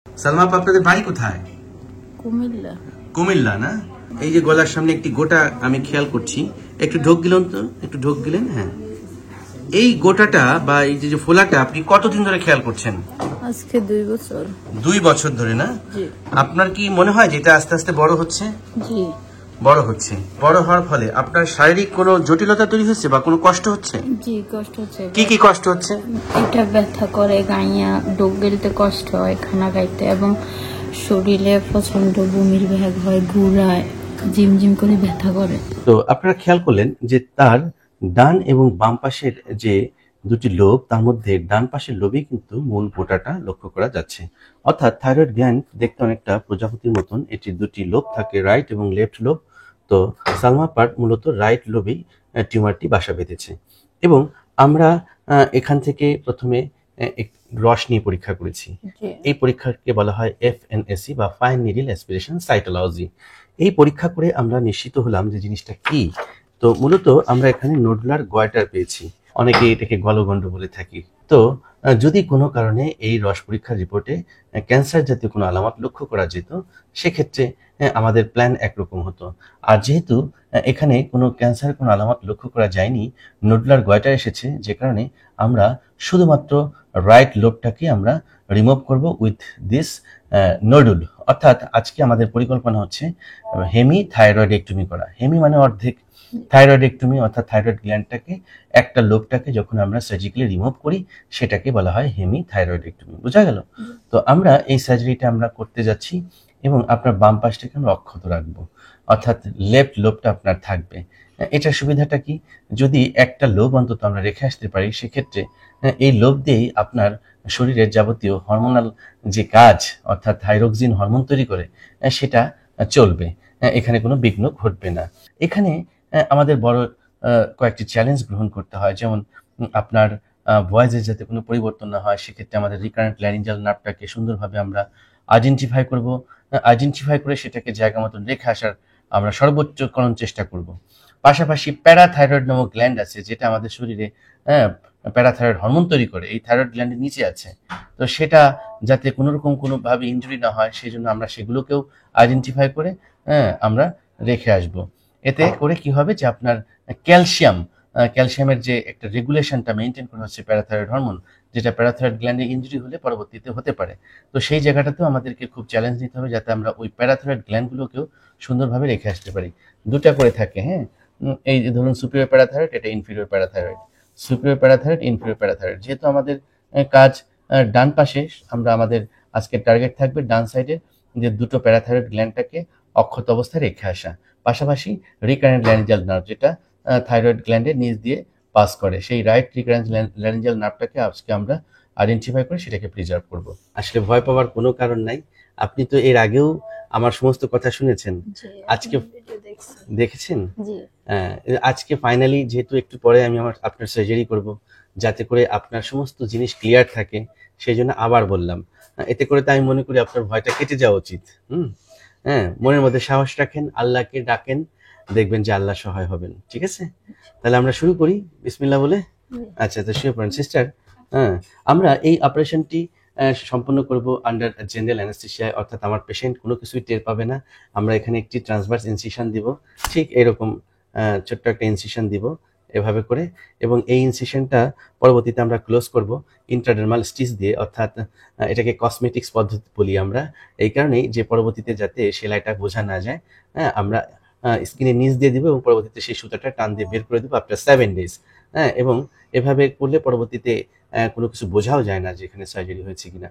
সালমা আপা, আপনাদের বাড়ি কোথায়? কুমিল্লা। কুমিল্লা না? এই যে গলার সামনে একটি গোটা আমি খেয়াল করছি, একটু ঢোক গেলেন তো, একটু ঢোক গেলেন। হ্যাঁ, এই গোটাটা বা এই যে ফোলাটা আপনি কতদিন ধরে খেয়াল করছেন? আজকে 2 বছর। 2 বছর ধরে না? জি। আপনার কি মনে হয় যে এটা আস্তে আস্তে বড় হচ্ছে? জি। বড় হচ্ছে। বড় হওয়ার ফলে আপনার শারীরিক কোনো জটিলতা তৈরি হচ্ছে বা কোনো কষ্ট হচ্ছে? জি, কষ্ট হচ্ছে। কি কি কষ্ট হচ্ছে? এটা ব্যথা করে, গাইয়া ডোক গেলতে কষ্ট হয়, খানা খাইতে, এবং শরীরে প্রচন্ড বমির ভাগ হয়, ঘুরায়, ঝিমঝিম করে ব্যথা করে। তো আপনারা খেয়াল করলেন যে তার ডান এবং বাম পাশের যে দুটি লোব, তার মধ্যে ডান পাশের লোবে কিন্তু মূল গোটাটা লক্ষ্য করা যাচ্ছে। অর্থাৎ থাইরয়েড গ্ল্যান্ড দেখতে অনেকটা প্রজাপতির মতন, এটির দুটি লোব থাকে, রাইট এবং লেফট লোব। তো সালমা পার্ট মূলত রাইট লোবেই টিউমারটি বাসা বেঁধেছে। এবং আমরা এখান থেকে প্রথমে রস নিয়ে পরীক্ষা করেছি। এই পরীক্ষাকে বলা হয় FNAC বা ফাইন নিডল অ্যাসপিরেশন সাইটোলজি। এই পরীক্ষা করে আমরা নিশ্চিত হলাম যে জিনিসটা কি। তো মূলত আমরা এখানে নোডুলার গয়টার পেয়েছি, অনেকে এটাকে গলগণ্ড বলে থাকি। তো যদি কোনো কারণে এই রস পরীক্ষার রিপোর্টে ক্যান্সার জাতীয় কোনো আলামত লক্ষ্য করা যেত, সেক্ষেত্রে আমাদের প্ল্যান একরকম হতো। আর যেহেতু এখানে কোনো ক্যান্সারের কোনো আলামত লক্ষ্য করা যায়নি, নোডুলার গয়টা এসেছে, যে কারণে আমরা শুধুমাত্র রাইট লোবটাকে আমরা রিমুভ করব উইথ দিস নোডুল। অর্থাৎ আজকে আমাদের পরিকল্পনা হচ্ছে হেমি থাইরয়েডেক্টমি করা। হেমি মানে অর্ধেক, থাইরয়েডেক্টমি অর্থাৎ থাইরয়েড গ্ল্যান্ডটাকে, একটা লোবটাকে যখন আমরা সার্জিক্যালি রিমুভ করি সেটাকে বলা হয় হেমি থাইরয়েডেক্টমি। বোঝা গেল? তো আমরা এই সার্জারিটা আমরা করতে যাচ্ছি এবং আপনার বাম পাশটাকে আমরা অক্ষত রাখবো, অর্থাৎ লেফট লোবটা আপনার থাকবে। এটার সুবিধাটা কি? যদি একটা লোব অন্তত আমরা রেখে আসতে পারি, সেক্ষেত্রে এই লোব দিয়েই আপনার শরীরের যাবতীয় হরমোনাল যে কাজ, অর্থাৎ থাইরক্সিন হরমোন তৈরি করে, সেটা চলবে, এখানে কোনো বিঘ্ন ঘটবে না। এখানে আমাদের বড় কয়েকটি চ্যালেঞ্জ গ্রহণ করতে হয়, যেমন আপনার ভয়েসের যাতে কোনো পরিবর্তন না হয়, সেক্ষেত্রে আমাদের রিকারেন্ট ল্যারিঞ্জাল নার্ভটাকে সুন্দরভাবে আমরা আইডেন্টিফাই করব। আইডেন্টিফাই করে সেটাকে জায়গা মতন রেখে আসার আমরা সর্বোচ্চকরণ চেষ্টা করব। পাশাপাশি প্যারাথাইরয়েড নামক গ্ল্যান্ড আছে, যেটা আমাদের শরীরে প্যারাথাইরয়েড হরমোন তৈরি করে, এই থাইরয়েড গ্ল্যান্ডের নিচে আছে। তো সেটা যাতে কোনো রকম কোনোভাবে ইনজুরি না হয়, সেই জন্য আমরা সেগুলোকেও আইডেন্টিফাই করে আমরা রেখে আসব। এতে করে কি হবে যে আপনার ক্যালসিয়ামের যে একটা রেগুলেশনটা মেনটেন করা হচ্ছে প্যারাথাইরয়েড হরমোন, যেটা প্যারাথাইরয়েড গ্ল্যান্ডে ইনজুরি হলে পরবর্তীতে হতে পারে। তো সেই জায়গাটাতেও আমাদেরকে খুব চ্যালেঞ্জ নিতে হবে, যাতে আমরা ওই প্যারাথাইরয়েড গ্ল্যান্ডগুলোকেও সুন্দরভাবে রেখে আসতে পারি। দুটা করে থাকে, হ্যাঁ। এই যে ধরুন সুপিরিয়র প্যারাথাইরয়েড, এটা inferior parathyroid, superior parathyroid, inferior parathyroid. যেহেতু আমাদের কাজ ডান পাশে, আমরা আমাদের আজকের টার্গেট থাকবে ডান সাইডে যে দুটো প্যারাথাইরয়েড গ্ল্যান্ডটাকে অক্ষত অবস্থায় রেখে আসা। পাশাপাশি রিকারেন্ট ল্যারিঞ্জাল নার্ভ, যেটা থাইরয়েড গ্ল্যান্ডের নিচ দিয়ে পাস করে, সেই রাইট রিকারেন্ট ল্যারিঞ্জাল নার্ভটাকে আজকে আমরা আইডেন্টিফাই করে সেটাকে প্রিজার্ভ করব। আসলে ভয় পাওয়ার কোনো কারণ নাই। আপনি তো এর আগেও আমার সমস্ত কথা শুনেছেন, আজকে দেখেছেন। আজকে ফাইনালি, যেহেতু একটু পরে আমি আপনার সার্জারি করব, যাতে করে আপনার সমস্ত জিনিস ক্লিয়ার থাকে, সেই জন্য আবার বললাম। এতে করে তো আমি মনে করি আপনার ভয়টা কেটে যাওয়া উচিত। হ্যাঁ, মনের মধ্যে সাহস রাখেন, আল্লাহকে ডাকেন, দেখবেন যে আল্লাহ সহায় হবেন। ঠিক আছে, তাহলে আমরা শুরু করি বিসমিল্লাহ বলে। আচ্ছা, তো শুয়ে পড়েন সিস্টার। আমরা এই অপারেশনটি সম্পন্ন করব আন্ডার জেনারেল অ্যানেস্থেসিয়ায়, অর্থাৎ আমার পেশেন্ট কোনো কিছুই টের পাবে না। আমরা এখানে একটি ট্রান্সভার্স ইনসিশন দিব, ঠিক এরকম ছোট্ট একটা ইনসিশন দিব এভাবে করে, এবং এই ইনসিশনটা পরবর্তীতে আমরা ক্লোজ করব ইন্ট্রাডার্মাল স্টিচ দিয়ে, অর্থাৎ এটাকে কসমেটিক্স পদ্ধতি বলি আমরা, এই কারণেই যে পরবর্তীতে যাতে সেলাইটা বোঝা না যায়, আমরা স্কিনের নিচ দিয়ে দিব এবং পরবর্তীতে সেই সুতাটা টান দিয়ে বের করে দেবো আফটার 7 days। এবং এভাবে করলে পরবর্তীতে কোনো কিছু বোঝাও যায় না যে এখানে সার্জারি হয়েছে কিনা,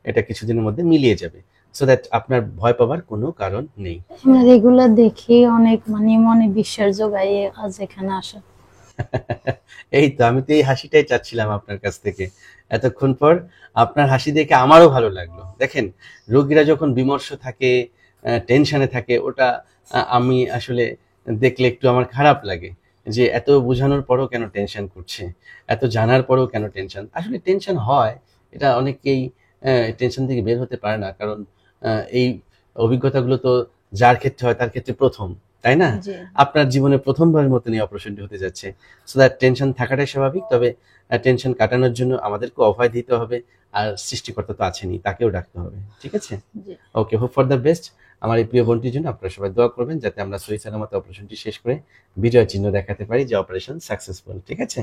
এটা কিছুদিনের মধ্যে মিলিয়ে যাবে, সো দ্যাট আপনার ভয় পাওয়ার কোনো কারণ নেই। আমরা এগুলা দেখি অনেক মনে বিশ্বাস যোগায় আজ এখানে আসা। এই তো, আমি তো এই হাসিটাই চাচ্ছিলাম আপনার কাছ থেকে এতক্ষণ পর। আপনার হাসি দেখে আমারও ভালো লাগলো। দেখেন, রোগীরা যখন বিমর্ষ থাকে, টেনশনে থাকে, ওটা আমি আসলে দেখলে একটু আমার খারাপ লাগে, যে এত বোঝানোর পরও কেন টেনশন করছে, এত জানার পরও কেন টেনশন। আসলে টেনশন হয়, এটা অনেকেই টেনশন থেকে বের হতে পারে না, কারণ এই অভিজ্ঞতাগুলো তো যার ক্ষেত্রে হয় তার ক্ষেত্রে প্রথম, তাই না? আপনার জীবনে প্রথমবারের মতন এই অপারেশনটি হতে যাচ্ছে, সো দ্যাট টেনশন থাকাটাই স্বাভাবিক। তবে টেনশন কাটানোর জন্য আমাদেরকে অভয় দিতে হবে, আর সৃষ্টিকর্তা তো আছেনই, তাকেও ডাকতে হবে, ঠিক আছে? জি। ওকে, হোপ ফর দ্য বেস্ট। আমার এই প্রিয় বোনটির জন্য আপনারা সবাই দোয়া করবেন যাতে আমরা সহি সালামতে অপারেশনটি শেষ করে বিজয় চিহ্ন দেখাতে পারি যে অপারেশন সাকসেসফুল, ঠিক আছে?